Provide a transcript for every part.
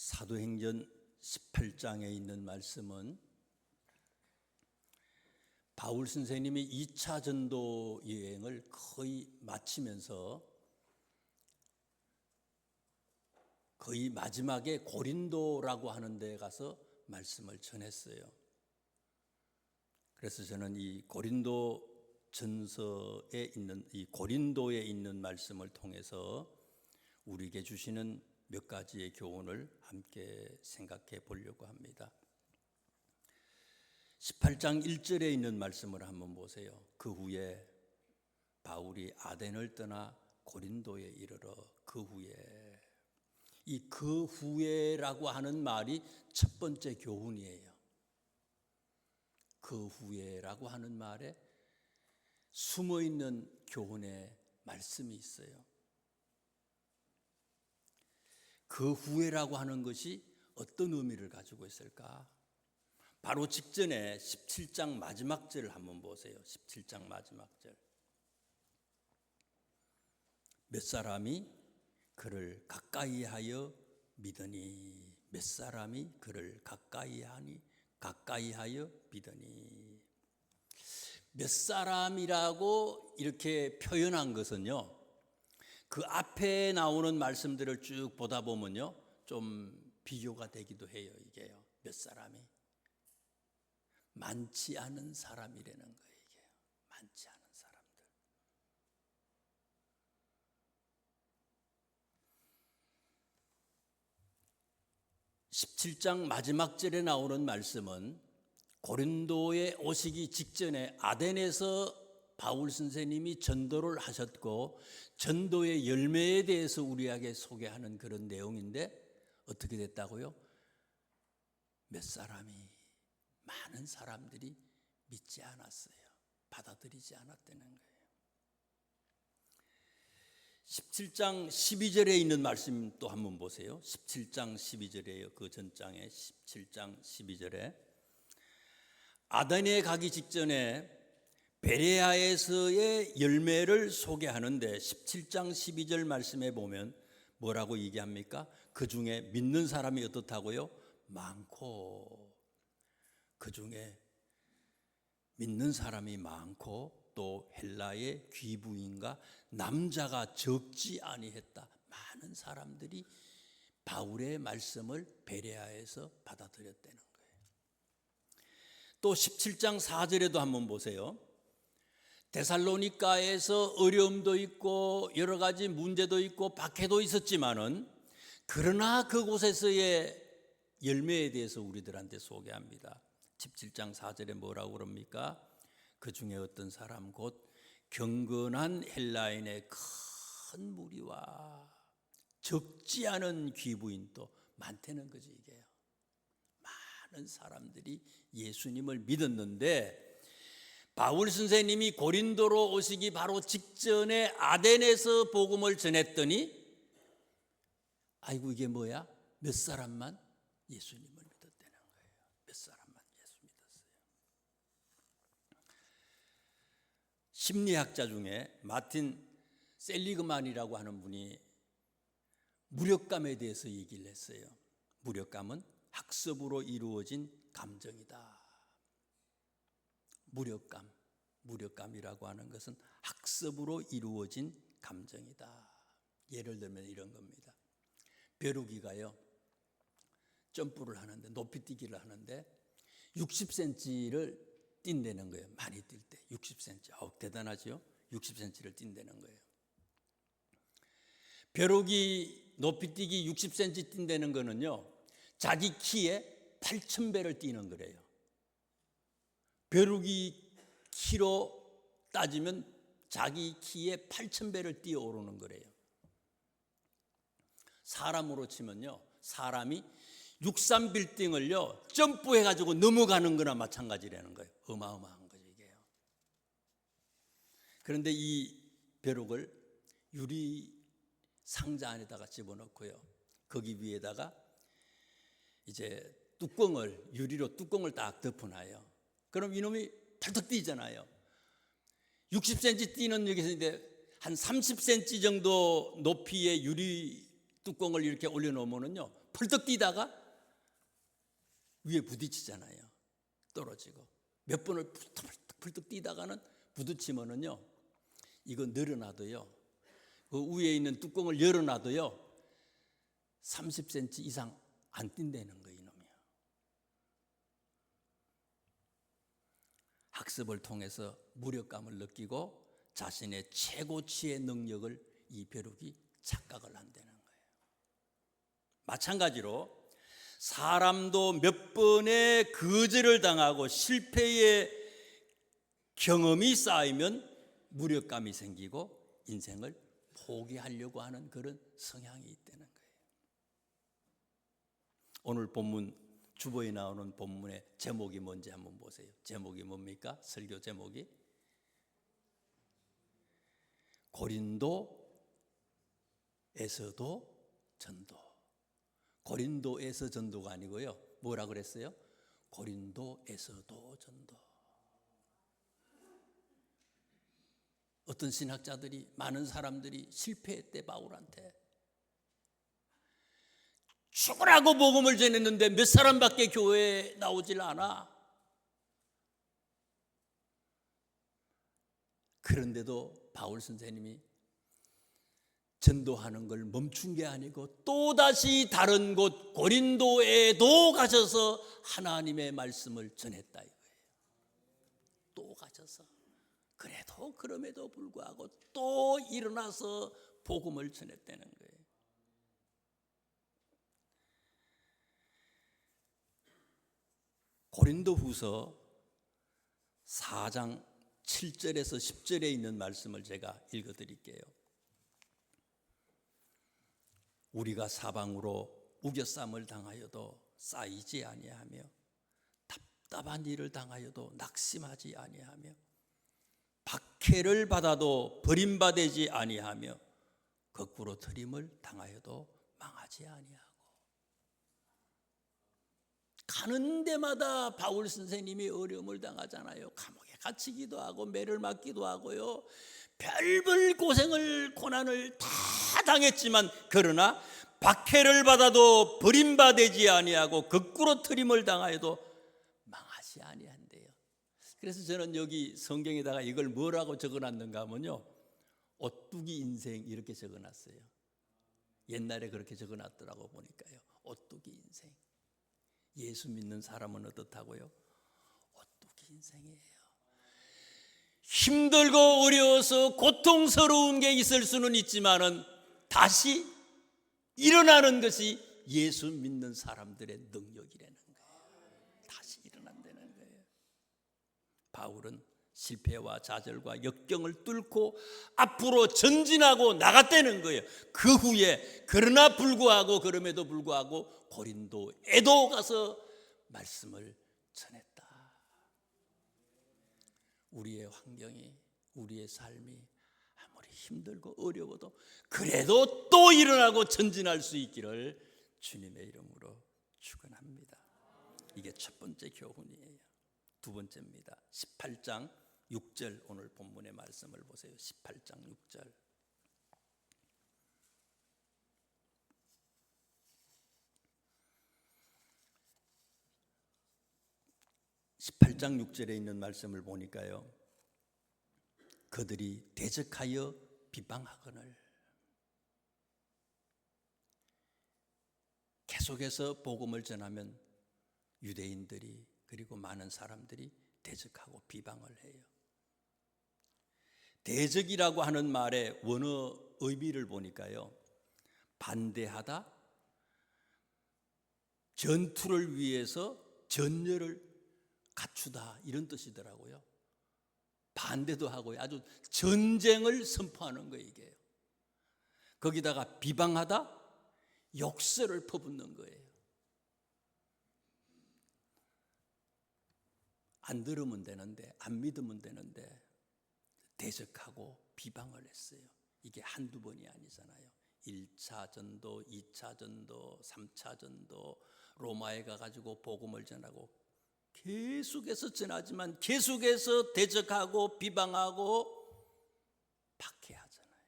사도행전 18장에 있는 말씀은 바울 선생님이 2차 전도 여행을 거의 마치면서 거의 마지막에 고린도라고 하는 데 가서 말씀을 전했어요. 그래서 저는 이 고린도 전서에 있는 이 고린도에 있는 말씀을 통해서 우리에게 주시는 몇 가지의 교훈을 함께 생각해 보려고 합니다. 18장 1절에 있는 말씀을 한번 보세요. 그 후에 바울이 아덴을 떠나 고린도에 이르러 그 후에, 이 그 후에라고 하는 말이 첫 번째 교훈이에요. 그 후에라고 하는 말에 숨어있는 교훈의 말씀이 있어요. 그 후에라고 하는 것이 어떤 의미를 가지고 있을까? 바로 직전에 17장 마지막 절을 한번 보세요. 17장 마지막 절. 몇 사람이 그를 가까이하여 믿으니, 몇 사람이 그를 가까이하여 믿으니. 몇 사람이라고 이렇게 표현한 것은요, 그 앞에 나오는 말씀들을 쭉 보다 보면요, 좀 비교가 되기도 해요. 이게요, 몇 사람이 많지 않은 사람이라는 거예요. 이게 많지 않은 사람들. 17장 마지막 절에 나오는 말씀은 고린도에 오시기 직전에 아덴에서 바울 선생님이 전도를 하셨고 전도의 열매에 대해서 우리에게 소개하는 그런 내용인데 어떻게 됐다고요? 몇 사람이, 많은 사람들이 믿지 않았어요. 받아들이지 않았다는 거예요. 17장 12절에 있는 말씀 또 한번 보세요. 17장 12절에요. 그 전장에 17장 12절에 아덴에 가기 직전에 베레아에서의 열매를 소개하는데 17장 12절 말씀에 보면 뭐라고 얘기합니까? 그 중에 믿는 사람이 어떻다고요? 많고, 그 중에 믿는 사람이 많고 또 헬라의 귀부인과 남자가 적지 아니했다. 많은 사람들이 바울의 말씀을 베레아에서 받아들였다는 거예요. 또 17장 4절에도 한번 보세요. 데살로니가에서 어려움도 있고 여러 가지 문제도 있고 박해도 있었지만은 그러나 그곳에서의 열매에 대해서 우리들한테 소개합니다. 17장 4절에 뭐라고 그럽니까? 그 중에 어떤 사람 곧 경건한 헬라인의 큰 무리와 적지 않은 귀부인도 많다는 거지. 이게요, 많은 사람들이 예수님을 믿었는데 바울 선생님이 고린도로 오시기 바로 직전에 아덴에서 복음을 전했더니 아이고 이게 뭐야? 몇 사람만 예수님을 믿었다는 거예요. 몇 사람만 예수 믿었어요. 심리학자 중에 마틴 셀리그만이라고 하는 분이 무력감에 대해서 얘기를 했어요. 무력감은 학습으로 이루어진 감정이다. 무력감이라고 하는 것은 학습으로 이루어진 감정이다. 예를 들면 이런 겁니다. 벼룩이가요, 점프를 하는데, 높이뛰기를 하는데 60cm를 뛴다는 거예요. 많이 뛸 때 60cm. 대단하죠? 60cm를 뛴다는 거예요. 벼룩이 높이뛰기 60cm 뛴다는 거는요, 자기 키에 8,000배를 뛰는 거래요. 벼룩이 키로 따지면 자기 키에 8,000배를 뛰어오르는 거래요. 사람으로 치면요, 사람이 63빌딩을요 점프해가지고 넘어가는 거나 마찬가지라는 거예요. 어마어마한 거죠 이게요. 그런데 이 벼룩을 유리 상자 안에다가 집어넣고요, 거기 위에다가 이제 유리로 뚜껑을 딱 덮어놔요. 그럼 이놈이 펄떡 뛰잖아요. 60cm 뛰는 여기서 이제 한 30cm 정도 높이의 유리 뚜껑을 이렇게 올려놓으면요 펄떡 뛰다가 위에 부딪히잖아요. 떨어지고 몇 번을 펄떡 뛰다가는 부딪히면은요, 이거 늘어나도요, 그 위에 있는 뚜껑을 열어놔도요 30cm 이상 안 뛴다는 거예요. 이놈이요. 학습을 통해서 무력감을 느끼고 자신의 최고치의 능력을 이 벼룩이 착각을 한다는 거예요. 마찬가지로 사람도 몇 번의 거절을 당하고 실패의 경험이 쌓이면 무력감이 생기고 인생을 포기하려고 하는 그런 성향이 있다는 거예요. 오늘 본문 주보에 나오는 본문의 제목이 뭔지 한번 보세요. 제목이 뭡니까? 설교 제목이 고린도에서도 전도. 고린도에서 전도가 아니고요, 뭐라 그랬어요? 고린도에서도 전도. 어떤 신학자들이, 많은 사람들이 실패했대. 바울한테 죽으라고 복음을 전했는데 몇 사람밖에 교회에 나오질 않아. 그런데도 바울 선생님이 전도하는 걸 멈춘 게 아니고 또다시 다른 곳 고린도에도 가셔서 하나님의 말씀을 전했다 이거예요. 또 가셔서. 그래도 그럼에도 불구하고 또 일어나서 복음을 전했다는 거예요. 고린도후서 4장 7절에서 10절에 있는 말씀을 제가 읽어드릴게요. 우리가 사방으로 우겨쌈을 당하여도 쌓이지 아니하며 답답한 일을 당하여도 낙심하지 아니하며 박해를 받아도 버림받지 아니하며 거꾸로 트림을 당하여도 망하지 아니하고. 가는 데마다 바울 선생님이 어려움을 당하잖아요. 감옥에 갇히기도 하고 매를 맞기도 하고요, 별별 고생을 고난을 다 당했지만 그러나 박해를 받아도 버림받지 아니하고 거꾸로 트림을 당하여도 망하지 아니한대요. 그래서 저는 여기 성경에다가 이걸 뭐라고 적어놨는가 하면요, 오뚜기 인생 이렇게 적어놨어요. 옛날에 그렇게 적어놨더라고 보니까요. 오뚜기 인생. 예수 믿는 사람은 어떻다고요? 오뚜기 인생이에요. 힘들고 어려워서 고통스러운 게 있을 수는 있지만은 다시 일어나는 것이 예수 믿는 사람들의 능력이라는 거예요. 다시 일어난다는 거예요. 바울은 실패와 좌절과 역경을 뚫고 앞으로 전진하고 나갔다는 거예요. 그 후에 그럼에도 불구하고 고린도에도 가서 말씀을 전했다. 우리의 환경이, 우리의 삶이 아무리 힘들고 어려워도 그래도 또 일어나고 전진할 수 있기를 주님의 이름으로 축원합니다. 이게 첫 번째 교훈이에요. 두 번째입니다. 18장 6절 오늘 본문의 말씀을 보세요. 18장 6절. (18장 6절에) 있는 말씀을 보니까요, 그들이 대적하여 비방하거늘. 계속해서 복음을 전하면 유대인들이 그리고 많은 사람들이 대적하고 비방을 해요. 대적이라고 하는 말의 원어 의미를 보니까요, 반대하다, 전투를 위해서 전열을 갖추다 이런 뜻이더라고요. 반대도 하고요, 아주 전쟁을 선포하는 거예요. 이게 거기다가 비방하다, 욕설을 퍼붓는 거예요. 안 들으면 되는데, 안 믿으면 되는데 대적하고 비방을 했어요. 이게 한두 번이 아니잖아요. 1차 전도, 2차 전도, 3차 전도, 로마에 가가지고 복음을 전하고 계속해서 전하지만 계속해서 대적하고 비방하고 박해하잖아요.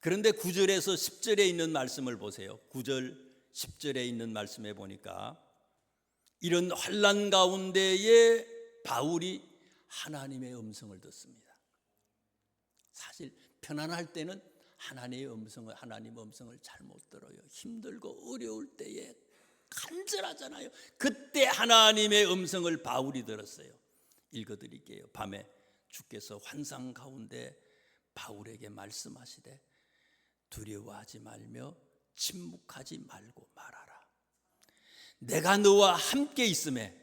그런데 9절에서 10절에 있는 말씀을 보세요. 9절 10절에 있는 말씀에 보니까 이런 환난 가운데에 바울이 하나님의 음성을 듣습니다. 사실 편안할 때는 하나님 음성을 잘 못 들어요. 힘들고 어려울 때에 간절하잖아요. 그때 하나님의 음성을 바울이 들었어요. 읽어드릴게요. 밤에 주께서 환상 가운데 바울에게 말씀하시되 두려워하지 말며 침묵하지 말고 말하라. 내가 너와 함께 있음에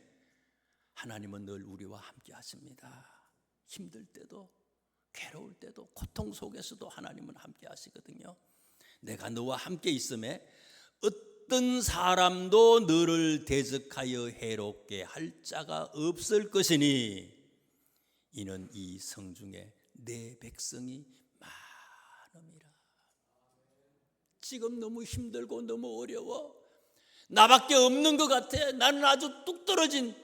하나님은 늘 우리와 함께 하십니다. 힘들 때도 괴로울 때도 고통 속에서도 하나님은 함께 하시거든요. 내가 너와 함께 있음에 어떤 사람도 너를 대적하여 해롭게 할 자가 없을 것이니 이는 이 성중에 내 백성이 많음이라. 지금 너무 힘들고 너무 어려워. 나밖에 없는 것 같아. 나는 아주 뚝 떨어진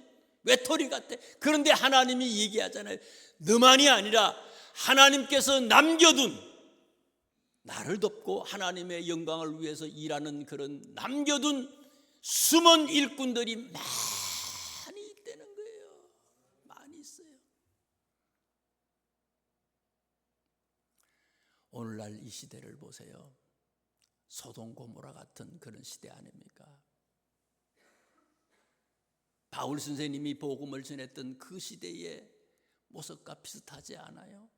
외톨이 같아. 그런데 하나님이 얘기하잖아요. 너만이 아니라 하나님께서 남겨둔, 나를 돕고 하나님의 영광을 위해서 일하는 그런 남겨둔 숨은 일꾼들이 많이 있다는 거예요. 많이 있어요. 오늘날 이 시대를 보세요. 소돔 고모라 같은 그런 시대 아닙니까? 바울 선생님이 복음을 전했던 그 시대의 모습과 비슷하지 않아요?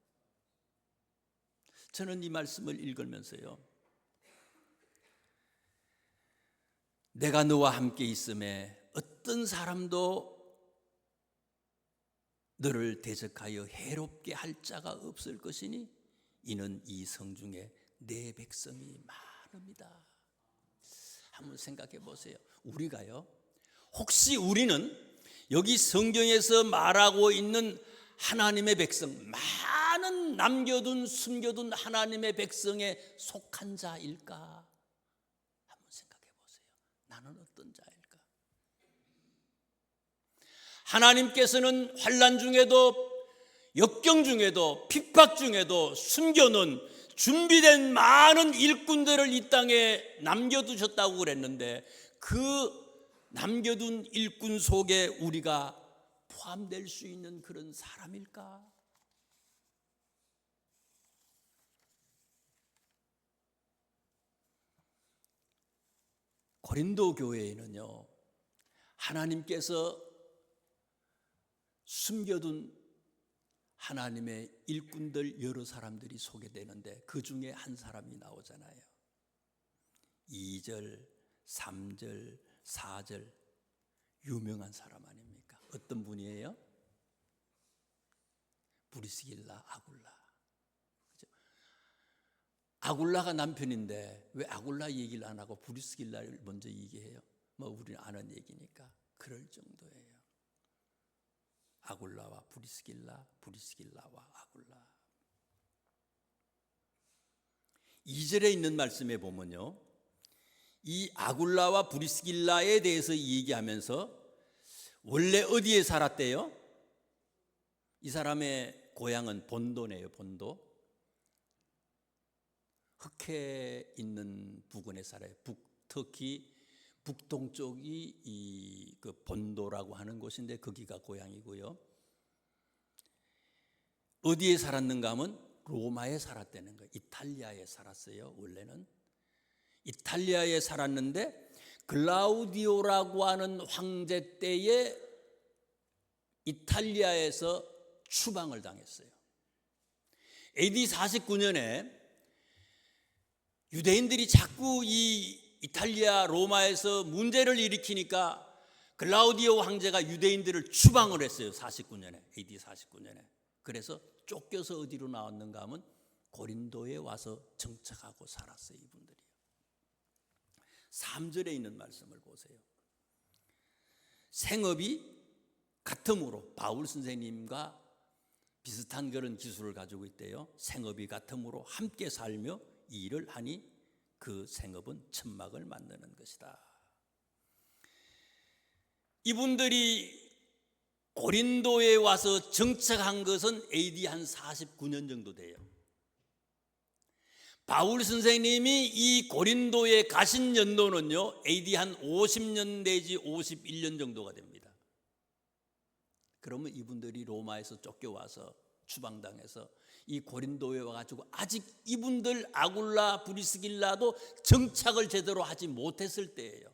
저는 이 말씀을 읽으면서요, 내가 너와 함께 있음에 어떤 사람도 너를 대적하여 해롭게 할 자가 없을 것이니 이는 이 성중에 내 백성이 많습니다. 한번 생각해 보세요. 우리가요, 혹시 우리는 여기 성경에서 말하고 있는 하나님의 백성, 많은 남겨둔 숨겨둔 하나님의 백성에 속한 자일까? 한번 생각해 보세요. 나는 어떤 자일까? 하나님께서는 환난 중에도 역경 중에도 핍박 중에도 숨겨놓은 준비된 많은 일꾼들을 이 땅에 남겨두셨다고 그랬는데 그 남겨둔 일꾼 속에 우리가 포함될 수 있는 그런 사람일까? 고린도 교회에는요, 하나님께서 숨겨둔 하나님의 일꾼들 여러 사람들이 소개되는데 그 중에 한 사람이 나오잖아요. 2절, 3절, 4절 유명한 사람 아닙니까? 어떤 분이에요? 브리스길라, 아굴라. 그렇죠? 아굴라가 남편인데 왜 아굴라 얘기를 안 하고 브리스길라를 먼저 얘기해요? 뭐 우리는 아는 얘기니까. 그럴 정도예요. 아굴라와 브리스길라, 브리스길라와 아굴라. 2절에 있는 말씀에 보면요, 이 아굴라와 브리스길라에 대해서 얘기하면서 원래 어디에 살았대요? 이 사람의 고향은 본도네요. 본도. 흑해 있는 부근에 살아요. 특히 북동쪽이 그 본도라고 하는 곳인데 거기가 고향이고요. 어디에 살았는가 하면 로마에 살았다는 거예요. 이탈리아에 살았어요. 원래는 이탈리아에 살았는데 글라우디오라고 하는 황제 때에 이탈리아에서 추방을 당했어요. AD 49년에 유대인들이 자꾸 이 이탈리아 로마에서 문제를 일으키니까 글라우디오 황제가 유대인들을 추방을 했어요. 49년에, AD 49년에. 그래서 쫓겨서 어디로 나왔는가 하면 고린도에 와서 정착하고 살았어요. 이분들이. 3절에 있는 말씀을 보세요. 생업이 같음으로, 바울 선생님과 비슷한 그런 기술을 가지고 있대요. 생업이 같음으로 함께 살며 이 일을 하니 그 생업은 천막을 만드는 것이다. 이분들이 고린도에 와서 정착한 것은 AD 한 49년 정도 돼요. 바울 선생님이 이 고린도에 가신 연도는요, AD 한 50년 내지 51년 정도가 됩니다. 그러면 이분들이 로마에서 쫓겨와서 추방당해서 이 고린도에 와가지고 아직 이분들 아굴라 프리스길라도 정착을 제대로 하지 못했을 때예요.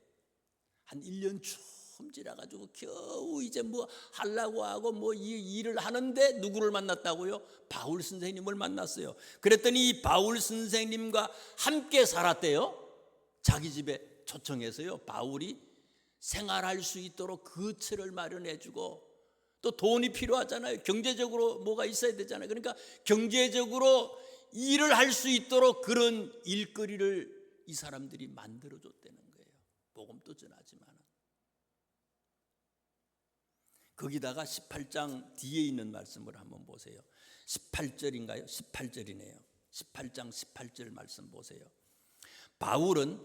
한 1년 좀 지나가지고 겨우 이제 뭐 하려고 하고 뭐 이 일을 하는데 누구를 만났다고요? 바울 선생님을 만났어요. 그랬더니 이 바울 선생님과 함께 살았대요. 자기 집에 초청해서요. 바울이 생활할 수 있도록 거처를 마련해주고, 또 돈이 필요하잖아요. 경제적으로 뭐가 있어야 되잖아요. 그러니까 경제적으로 일을 할 수 있도록 그런 일거리를 이 사람들이 만들어줬다는 거예요. 복음도 전하지만. 거기다가 18장 뒤에 있는 말씀을 한번 보세요. 18절인가요? 18절이네요. 18장 18절 말씀 보세요. 바울은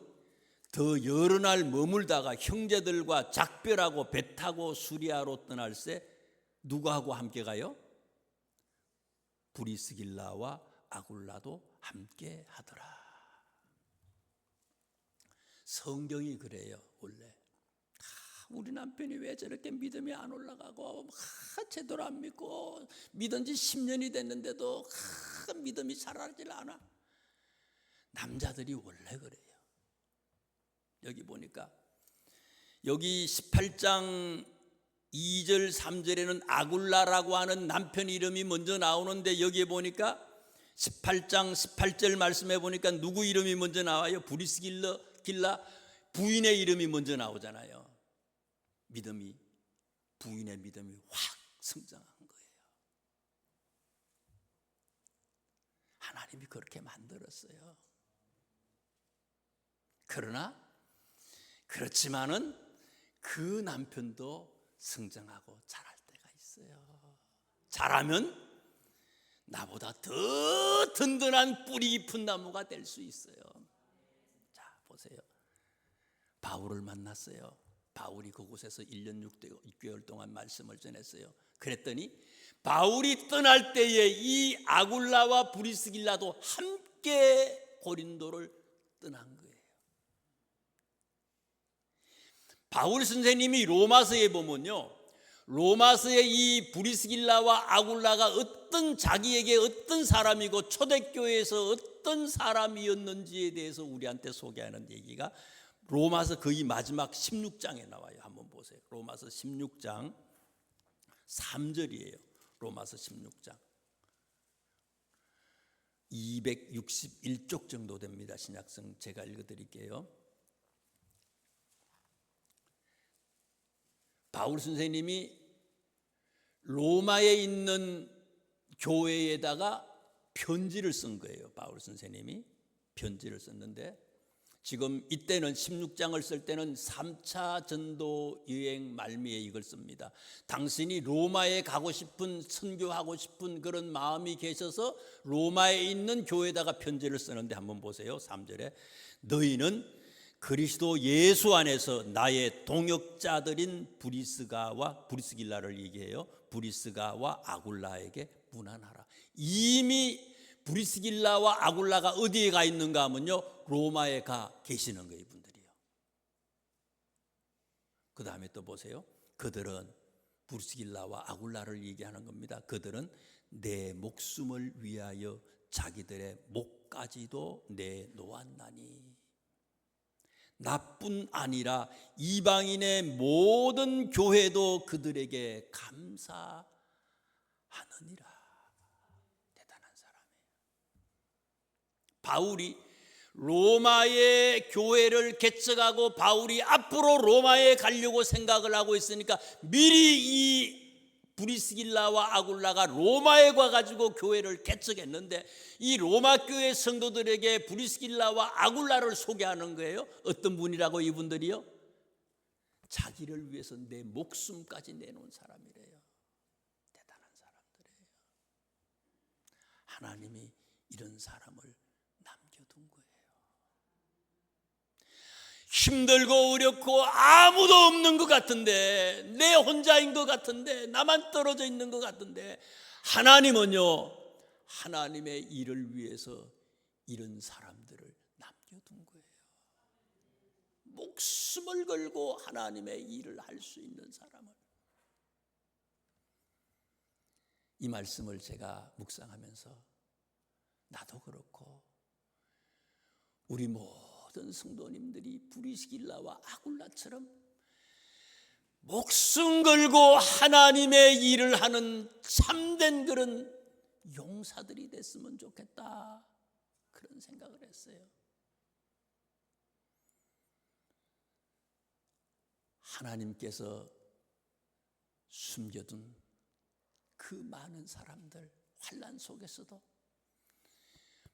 더 여러 날 머물다가 형제들과 작별하고 배 타고 수리아로 떠날 새 누구하고 함께 가요? 브리스길라와 아굴라도 함께 하더라. 성경이 그래요. 원래 우리 남편이 왜 저렇게 믿음이 안 올라가고 제대로 안 믿고 믿은 지 10년이 됐는데도 믿음이 자라질 않아. 남자들이 원래 그래요. 여기 보니까 여기 18장 2절 3절에는 아굴라라고 하는 남편 이름이 먼저 나오는데, 여기에 보니까 18장 18절 말씀해 보니까 누구 이름이 먼저 나와요? 브리스길라 부인의 이름이 먼저 나오잖아요. 부인의 믿음이 확 성장한 거예요. 하나님이 그렇게 만들었어요. 그렇지만은 그 남편도 성장하고 자랄 때가 있어요. 자라면 나보다 더 든든한 뿌리 깊은 나무가 될 수 있어요. 자, 보세요. 바울을 만났어요. 바울이 그곳에서 1년 6개월 동안 말씀을 전했어요. 그랬더니 바울이 떠날 때에 이 아굴라와 브리스길라도 함께 고린도를 떠난 거예요. 바울 선생님이 로마서에 보면요, 로마서에 이 브리스길라와 아굴라가 자기에게 어떤 사람이고 초대교회에서 어떤 사람이었는지에 대해서 우리한테 소개하는 얘기가 로마서 거의 마지막 16장에 나와요. 한번 보세요. 로마서 16장 3절이에요. 로마서 16장 261쪽 정도 됩니다. 신약성 제가 읽어드릴게요. 바울 선생님이 로마에 있는 교회에다가 편지를 쓴 거예요. 바울 선생님이 편지를 썼는데, 지금 이때는 16장을 쓸 때는 3차 전도 여행 말미에 이걸 씁니다. 당신이 로마에 가고 싶은, 선교하고 싶은 그런 마음이 계셔서 로마에 있는 교회에다가 편지를 쓰는데, 한번 보세요. 3절에 너희는 그리스도 예수 안에서 나의 동역자들인 브리스길라를 얘기해요. 브리스가와 아굴라에게 문안하라. 이미 브리스길라와 아굴라가 어디에 가 있는가 하면요, 로마에 가 계시는 거예요. 이분들이요. 그 다음에 또 보세요. 그들은 브리스길라와 아굴라를 얘기하는 겁니다. 그들은 내 목숨을 위하여 자기들의 목까지도 내놓았나니 나뿐 아니라 이방인의 모든 교회도 그들에게 감사하느니라. 대단한 사람이에요. 바울이 로마의 교회를 개척하고 바울이 앞으로 로마에 가려고 생각을 하고 있으니까 미리 이 브리스길라와 아굴라가 로마에 가가지고 교회를 개척했는데, 이 로마 교회 성도들에게 브리스길라와 아굴라를 소개하는 거예요. 어떤 분이라고? 이분들이요, 자기를 위해서 내 목숨까지 내놓은 사람이래요. 대단한 사람들이에요. 하나님이 이런 사람을 남겨둔 거예요. 힘들고 어렵고 아무도 없는 것 같은데, 내 혼자인 것 같은데, 나만 떨어져 있는 것 같은데, 하나님은요, 하나님의 일을 위해서 이런 사람들을 남겨둔 거예요. 목숨을 걸고 하나님의 일을 할 수 있는 사람을. 이 말씀을 제가 묵상하면서 나도 그렇고 우리 모든 성도님들이 브리스길라와 아굴라처럼 목숨 걸고 하나님의 일을 하는 참된 그런 용사들이 됐으면 좋겠다, 그런 생각을 했어요. 하나님께서 숨겨둔 그 많은 사람들, 환난 속에서도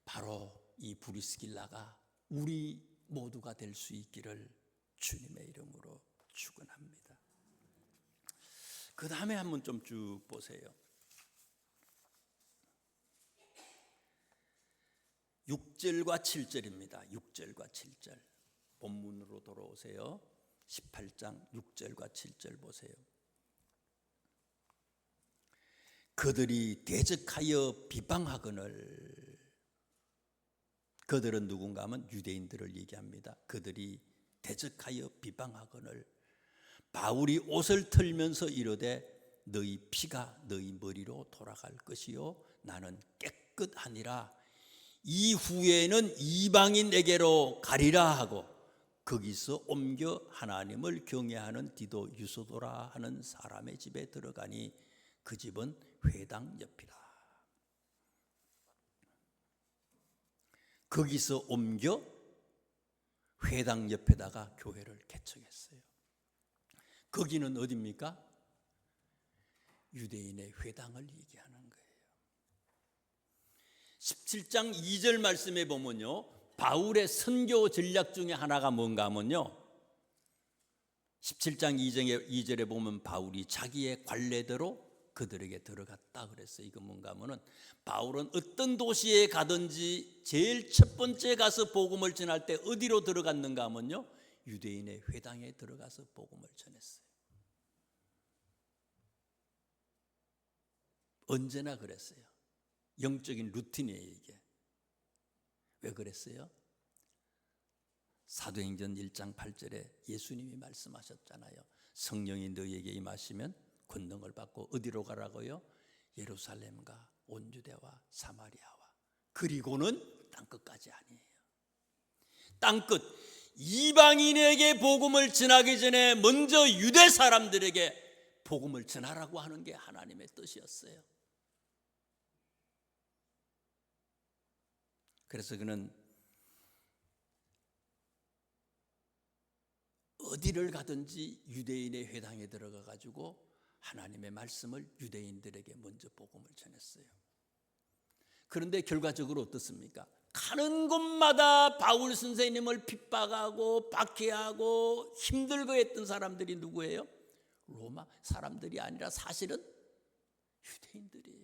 바로 이 브리스길라가 우리 모두가 될 수 있기를 주님의 이름으로 축원합니다. 그 다음에 한번 좀 쭉 보세요. 6절과 7절입니다. 6절과 7절 본문으로 돌아오세요. 18장 6절과 7절 보세요. 그들이 대적하여 비방하거늘, 그들은 누군가 하면 유대인들을 얘기합니다. 그들이 대적하여 비방하거늘 바울이 옷을 털면서 이르되 너희 피가 너희 머리로 돌아갈 것이요 나는 깨끗하니라. 이후에는 이방인에게로 가리라 하고 거기서 옮겨 하나님을 경외하는 디도 유소도라 하는 사람의 집에 들어가니 그 집은 회당 옆이라. 거기서 옮겨 회당 옆에다가 교회를 개척했어요. 거기는 어디입니까? 유대인의 회당을 얘기하는 거예요. 17장 2절 말씀에 보면요, 바울의 선교 전략 중에 하나가 뭔가 하면요, 17장 2절에 보면 바울이 자기의 관례대로 그들에게 들어갔다 그랬어요. 이거 뭔가 하면은 바울은 어떤 도시에 가든지 제일 첫 번째 가서 복음을 전할 때 어디로 들어갔는가 하면요, 유대인의 회당에 들어가서 복음을 전했어요. 언제나 그랬어요. 영적인 루틴이에요, 이게. 왜 그랬어요? 사도행전 1장 8절에 예수님이 말씀하셨잖아요. 성령이 너희에게 임하시면 권능을 받고 어디로 가라고요? 예루살렘과 온 유대와 사마리아와 그리고는 땅끝까지 아니에요. 땅끝, 이방인에게 복음을 전하기 전에 먼저 유대 사람들에게 복음을 전하라고 하는 게 하나님의 뜻이었어요. 그래서 그는 어디를 가든지 유대인의 회당에 들어가 가지고 하나님의 말씀을 유대인들에게 먼저 복음을 전했어요. 그런데 결과적으로 어떻습니까? 가는 곳마다 바울 선생님을 핍박하고 박해하고 힘들고 했던 사람들이 누구예요? 로마 사람들이 아니라 사실은 유대인들이에요.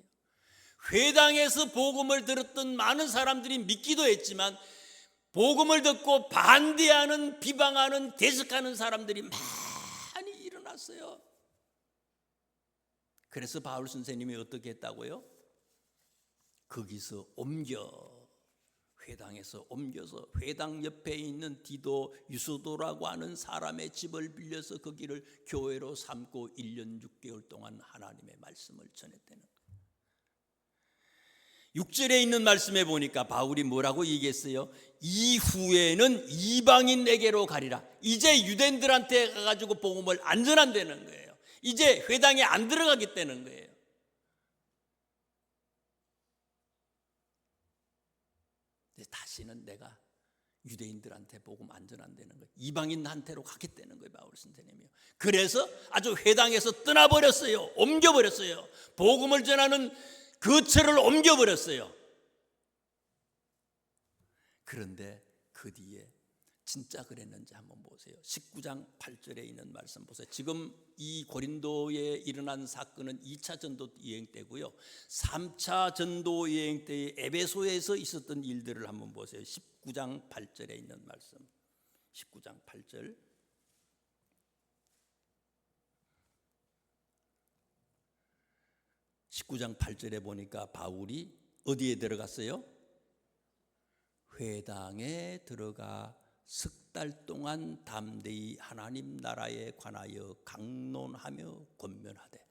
회당에서 복음을 들었던 많은 사람들이 믿기도 했지만 복음을 듣고 반대하는, 비방하는, 대적하는 사람들이 많이 일어났어요. 그래서 바울 선생님이 어떻게 했다고요? 거기서 회당에서 옮겨서 회당 옆에 있는 디도 유소도라고 하는 사람의 집을 빌려서 거기를 교회로 삼고 1년 6개월 동안 하나님의 말씀을 전했다는 거예요. 6절에 있는 말씀에 보니까 바울이 뭐라고 얘기했어요? 이후에는 이방인에게로 가리라. 이제 유대인들한테 가가지고 복음을 안 전한다는 거예요. 이제 회당에 안 들어가겠다는 거예요. 다시는 내가 유대인들한테 복음 안 전한다는 거예요. 이방인한테로 가겠다는 거예요, 바울 선생님이요. 그래서 아주 회당에서 떠나버렸어요. 옮겨버렸어요. 복음을 전하는 거처를 옮겨버렸어요. 그런데 그 뒤에 진짜 그랬는지 한번 보세요. 19장 8절에 있는 말씀 보세요. 지금 이 고린도에 일어난 사건은 2차 전도 여행 때고요. 3차 전도 여행 때의 에베소에서 있었던 일들을 한번 보세요. 19장 8절에 있는 말씀. 19장 8절. (19장 8절에) 보니까 바울이 어디에 들어갔어요? 회당에 들어가 석 달 동안 담대히 하나님 나라에 관하여 강론하며 권면하되.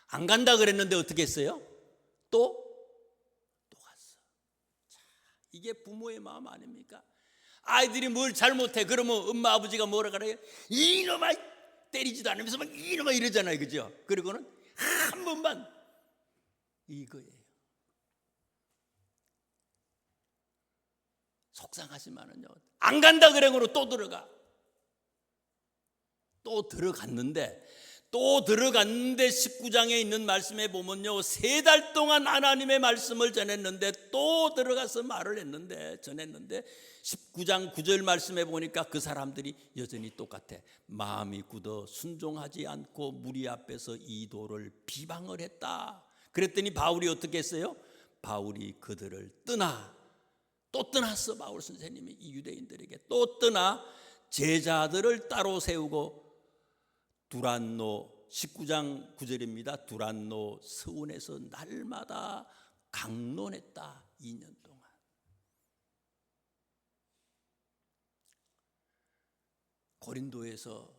안 간다 그랬는데 어떻게 했어요? 또 갔어. 자, 이게 부모의 마음 아닙니까? 아이들이 뭘 잘못해 그러면 엄마 아버지가 뭐라 그래요? 이놈아, 때리지도 않으면서 막 이놈아 이러잖아요, 그죠? 그리고는 한 번만 이거예요. 속상하지만은요, 안 간다 그래고로 또 들어가. 또 들어갔는데 19장에 있는 말씀에 보면요, 3달 동안 하나님의 말씀을 전했는데 또 들어가서 말을 전했는데 19장 9절 말씀에 보니까 그 사람들이 여전히 똑같아. 마음이 굳어 순종하지 않고 무리 앞에서 이도를 비방을 했다. 그랬더니 바울이 어떻게 했어요? 바울이 그들을 또 떠났어. 바울 선생님이 이 유대인들에게 또 떠나 제자들을 따로 세우고 두란노, 19장 9절입니다. 두란노 서원에서 날마다 강론했다. 2년 동안. 고린도에서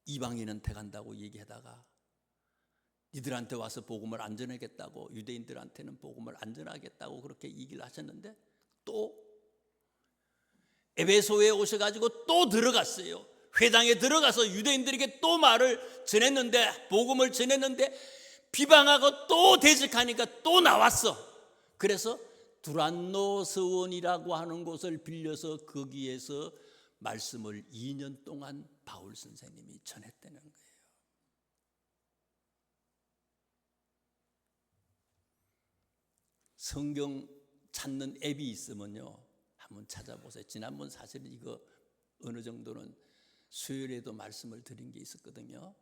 이방인한테 간다고 얘기하다가 니들한테 와서 복음을 안 전하겠다고, 유대인들한테는 복음을 안 전하겠다고 그렇게 얘기를 하셨는데 또 에베소에 오셔가지고 또 들어갔어요. 회당에 들어가서 유대인들에게 또 말을 전했는데, 복음을 전했는데 비방하고 또 대적하니까 또 나왔어. 그래서 두란노 서원이라고 하는 곳을 빌려서 거기에서 말씀을 2년 동안 바울 선생님이 전했다는 거예요. 성경 찾는 앱이 있으면요, 한번 찾아보세요. 지난번 사실은 이거 어느 정도는 수요일에도 말씀을 드린 게 있었거든요.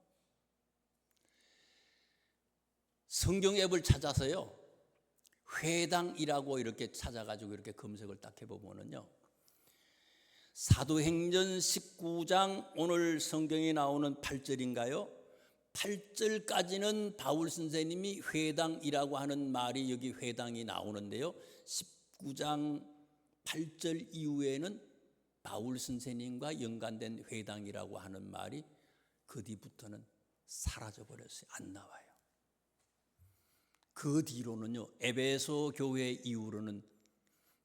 성경 앱을 찾아서요, 회당이라고 이렇게 찾아가지고 이렇게 검색을 딱 해보면요, 사도행전 19장 오늘 성경에 나오는 8절인가요? 8절까지는 바울 선생님이 회당이라고 하는 말이 여기 회당이 나오는데요, 19장 8절 이후에는 바울 선생님과 연관된 회당이라고 하는 말이 그 뒤부터는 사라져버렸어요. 안 나와요. 그 뒤로는요, 에베소 교회 이후로는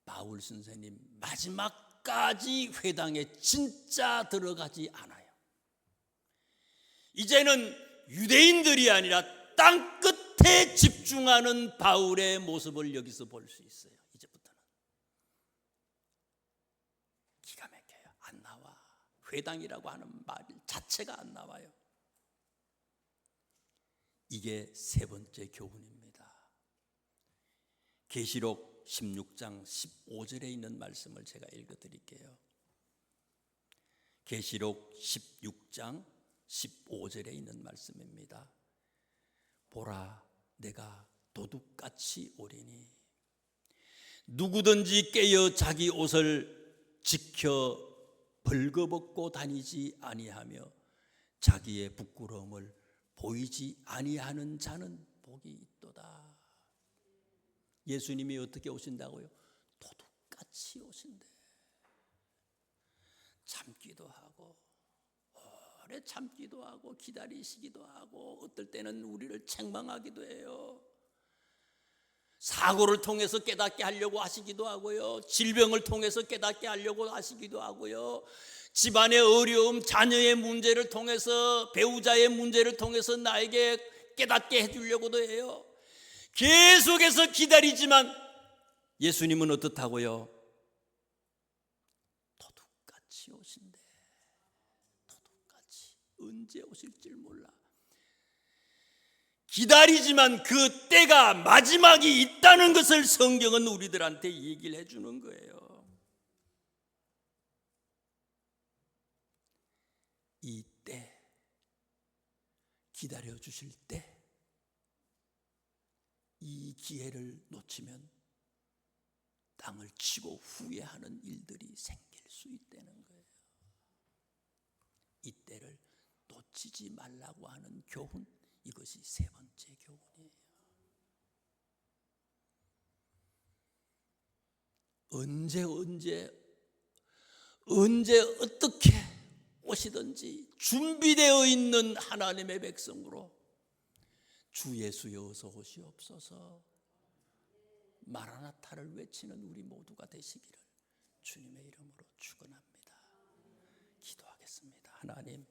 바울 선생님 마지막까지 회당에 진짜 들어가지 않아요. 이제는 유대인들이 아니라 땅 끝에 집중하는 바울의 모습을 여기서 볼 수 있어요. 이제부터는 기가 막혀요. 안 나와. 회당이라고 하는 말 자체가 안 나와요. 이게 세 번째 교훈입니다. 계시록 16장 15절에 있는 말씀을 제가 읽어드릴게요. 계시록 16장 15절에 있는 말씀입니다. 보라, 내가 도둑같이 오리니 누구든지 깨어 자기 옷을 지켜 벌거벗고 다니지 아니하며 자기의 부끄러움을 보이지 아니하는 자는 복이 있도다. 예수님이 어떻게 오신다고요? 도둑같이 오신대. 참기도 하고 오래 참기도 하고 기다리시기도 하고 어떨 때는 우리를 책망하기도 해요. 사고를 통해서 깨닫게 하려고 하시기도 하고요, 질병을 통해서 깨닫게 하려고 하시기도 하고요, 집안의 어려움, 자녀의 문제를 통해서, 배우자의 문제를 통해서 나에게 깨닫게 해주려고도 해요. 계속해서 기다리지만 예수님은 어떻다고요? 도둑같이 오신대. 도둑같이. 언제 오실지 몰라. 기다리지만 그 때가 마지막이 있다는 것을 성경은 우리들한테 얘기를 해주는 거예요. 이 때, 기다려 주실 때, 이 기회를 놓치면 땅을 치고 후회하는 일들이 생길 수 있다는 거예요. 이 때를 놓치지 말라고 하는 교훈, 이것이 세 번째 교훈이에요. 언제 어떻게 오시든지 준비되어 있는 하나님의 백성으로 주 예수여 어서 오시옵소서 마라나타를 외치는 우리 모두가 되시기를 주님의 이름으로 축원합니다. 기도하겠습니다. 하나님,